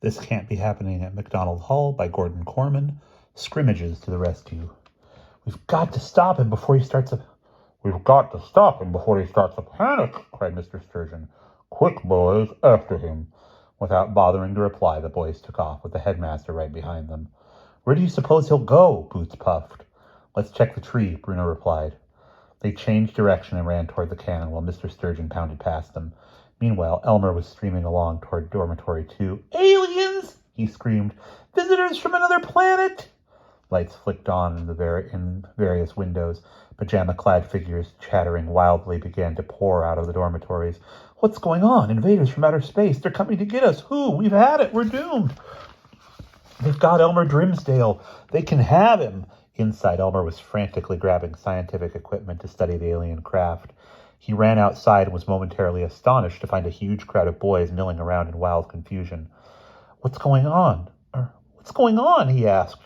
This Can't Be Happening at Macdonald Hall by Gordon Korman. Scrimmages to the rescue. We've got to stop him before he starts a... We've got to stop him before he starts a panic, cried Mr. Sturgeon. Quick, boys, after him. Without bothering to reply, the boys took off, with the headmaster right behind them. Where do you suppose he'll go? Boots puffed. Let's check the tree, Bruno replied. They changed direction and ran toward the cannon while Mr. Sturgeon pounded past them. Meanwhile, Elmer was streaming along toward dormitory 2. Aliens! He screamed. Visitors from another planet! Lights flicked on in various windows. Pajama-clad figures, chattering wildly, began to pour out of the dormitories. What's going on? Invaders from outer space. They're coming to get us. Who? We've had it. We're doomed. They've got Elmer Drimsdale. They can have him. Inside, Elmer was frantically grabbing scientific equipment to study the alien craft. He ran outside and was momentarily astonished to find a huge crowd of boys milling around in wild confusion. What's going on? What's going on? He asked.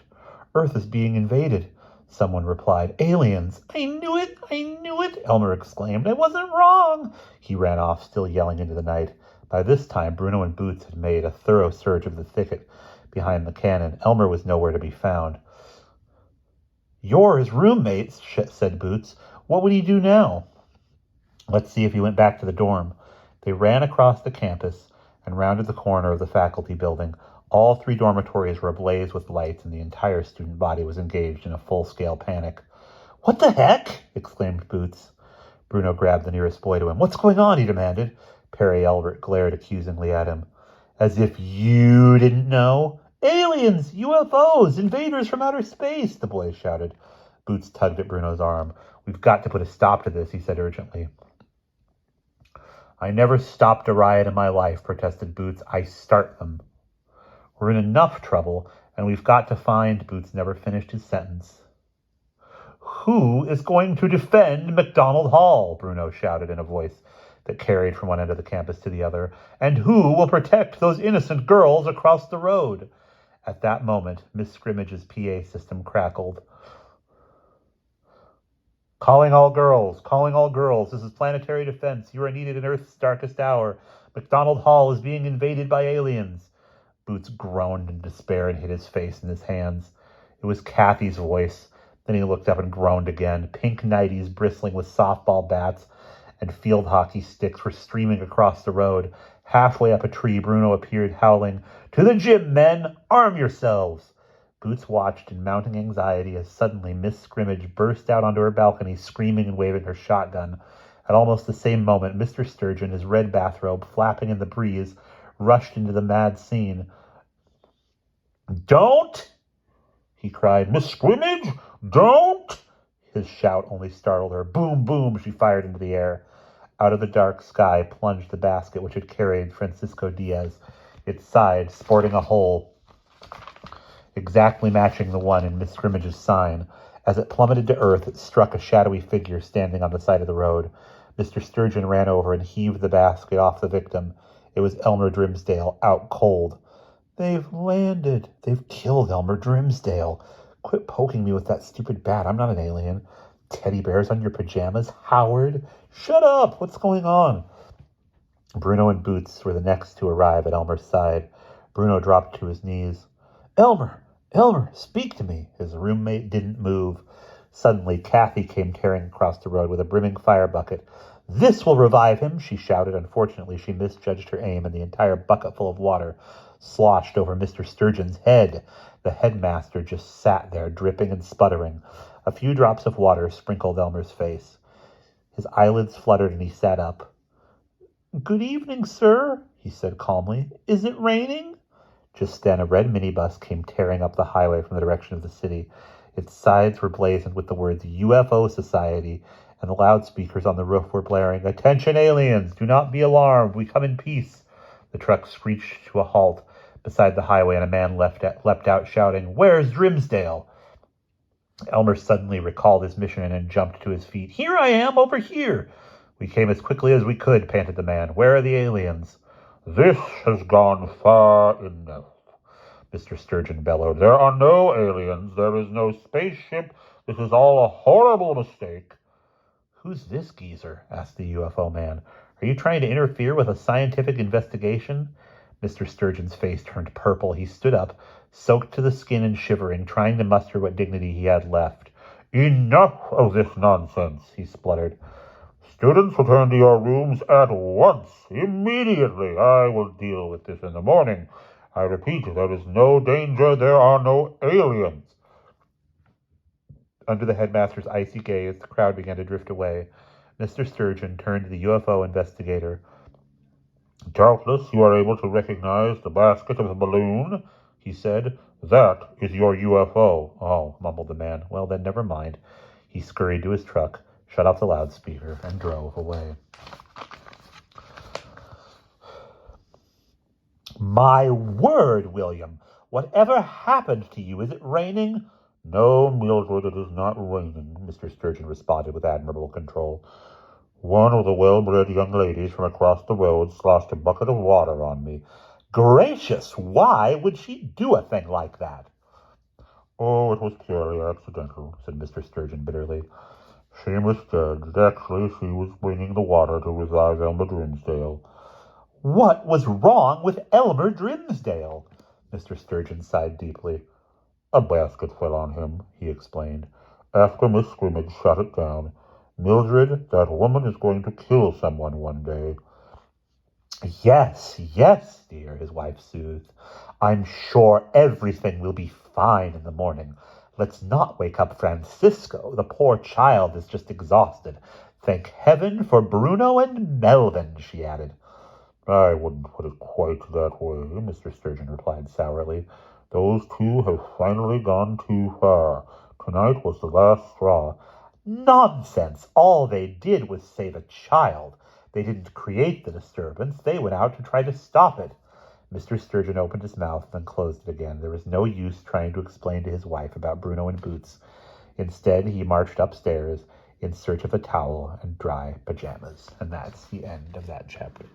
Earth is being invaded. Someone replied. Aliens. I knew it. I knew it. Elmer exclaimed. I wasn't wrong. He ran off, still yelling into the night. By this time, Bruno and Boots had made a thorough search of the thicket behind the cannon. Elmer was nowhere to be found. You're his roommates, said Boots. What would he do now? Let's see if he went back to the dorm. They ran across the campus and rounded the corner of the faculty building. All 3 dormitories were ablaze with lights, and the entire student body was engaged in a full-scale panic. What the heck? Exclaimed Boots. Bruno grabbed the nearest boy to him. What's going on? He demanded. Perry Elbert glared accusingly at him. As if you didn't know. Aliens! UFOs! Invaders from outer space! The boy shouted. Boots tugged at Bruno's arm. We've got to put a stop to this, he said urgently. I never stopped a riot in my life, protested Boots. I start them. We're in enough trouble, and we've got to find... Boots never finished his sentence. Who is going to defend Macdonald Hall? Bruno shouted in a voice that carried from one end of the campus to the other. And who will protect those innocent girls across the road? At that moment, Miss Scrimmage's PA system crackled. Calling all girls. This is planetary defense. You are needed in Earth's darkest hour. Macdonald Hall is being invaded by aliens. Boots groaned in despair and hid his face in his hands. It was Kathy's voice. Then he looked up and groaned again. Pink nighties bristling with softball bats and field hockey sticks were streaming across the road. Halfway up a tree, Bruno appeared, howling, To the gym, men! Arm yourselves! Boots watched in mounting anxiety as suddenly Miss Scrimmage burst out onto her balcony, screaming and waving her shotgun. At almost the same moment, Mr. Sturgeon, his red bathrobe flapping in the breeze, rushed into the mad scene. Don't! He cried. Miss Scrimmage, don't! His shout only startled her. Boom, boom, she fired into the air. Out of the dark sky plunged the basket which had carried Francisco Diaz, its side sporting a hole exactly matching the one in Miss Scrimmage's sign. As it plummeted to earth, it struck a shadowy figure standing on the side of the road. Mr. Sturgeon ran over and heaved the basket off the victim. It was Elmer Drimsdale, out cold. They've landed. They've killed Elmer Drimsdale. Quit poking me with that stupid bat. I'm not an alien. Teddy bears on your pajamas? Howard? Shut up! What's going on? Bruno and Boots were the next to arrive at Elmer's side. Bruno dropped to his knees. Elmer, speak to me. His roommate didn't move. Suddenly, Kathy came tearing across the road with a brimming fire bucket. This will revive him, she shouted. Unfortunately, she misjudged her aim, and the entire bucketful of water sloshed over Mr. Sturgeon's head. The headmaster just sat there, dripping and sputtering. A few drops of water sprinkled Elmer's face. His eyelids fluttered, and he sat up. Good evening, sir, he said calmly. Is it raining? Just then, a red minibus came tearing up the highway from the direction of the city. Its sides were blazoned with the words UFO Society, and the loudspeakers on the roof were blaring, Attention aliens, do not be alarmed, we come in peace. The truck screeched to a halt beside the highway, and a man leapt out shouting, Where's Drimsdale? Elmer suddenly recalled his mission and jumped to his feet. Here I am, over here. We came as quickly as we could, panted the man. Where are the aliens? This has gone far enough, Mr. Sturgeon bellowed. There are no aliens. There is no spaceship. This is all a horrible mistake. Who's this geezer? Asked the UFO man. Are you trying to interfere with a scientific investigation? Mr. Sturgeon's face turned purple. He stood up, soaked to the skin and shivering, trying to muster what dignity he had left. Enough of this nonsense, he spluttered. Students, return to your rooms at once, immediately. I will deal with this in the morning. I repeat, there is no danger. There are no aliens. Under the headmaster's icy gaze, the crowd began to drift away. Mr. Sturgeon turned to the UFO investigator. Doubtless you are able to recognize the basket of the balloon, he said. That is your UFO. Oh, mumbled the man. Well, then never mind. He scurried to his truck, shut off the loudspeaker, and drove away. My word, William! Whatever happened to you? Is it raining? No, Mildred, it is not raining, Mr. Sturgeon responded with admirable control. One of the well-bred young ladies from across the road sloshed a bucket of water on me. Gracious, why would she do a thing like that? Oh, it was purely accidental, said Mr. Sturgeon bitterly. She misjudged. Actually, she was bringing the water to revive Elmer Grimsdale. What was wrong with Elmer Grimsdale? Mr. Sturgeon sighed deeply. A basket fell on him, he explained, after Miss Scrimmage shot it down. Mildred, that woman is going to kill someone one day. Yes, dear, his wife soothed. I'm sure everything will be fine in the morning. Let's not wake up Francisco. The poor child is just exhausted. Thank heaven for Bruno and Melvin, she added. I wouldn't put it quite that way, Mr. Sturgeon replied sourly. Those two have finally gone too far. Tonight was the last straw. Nonsense! All they did was save a child. They didn't create the disturbance. They went out to try to stop it. Mr. Sturgeon opened his mouth, then closed it again. There was no use trying to explain to his wife about Bruno and Boots. Instead, he marched upstairs in search of a towel and dry pajamas. And that's the end of that chapter.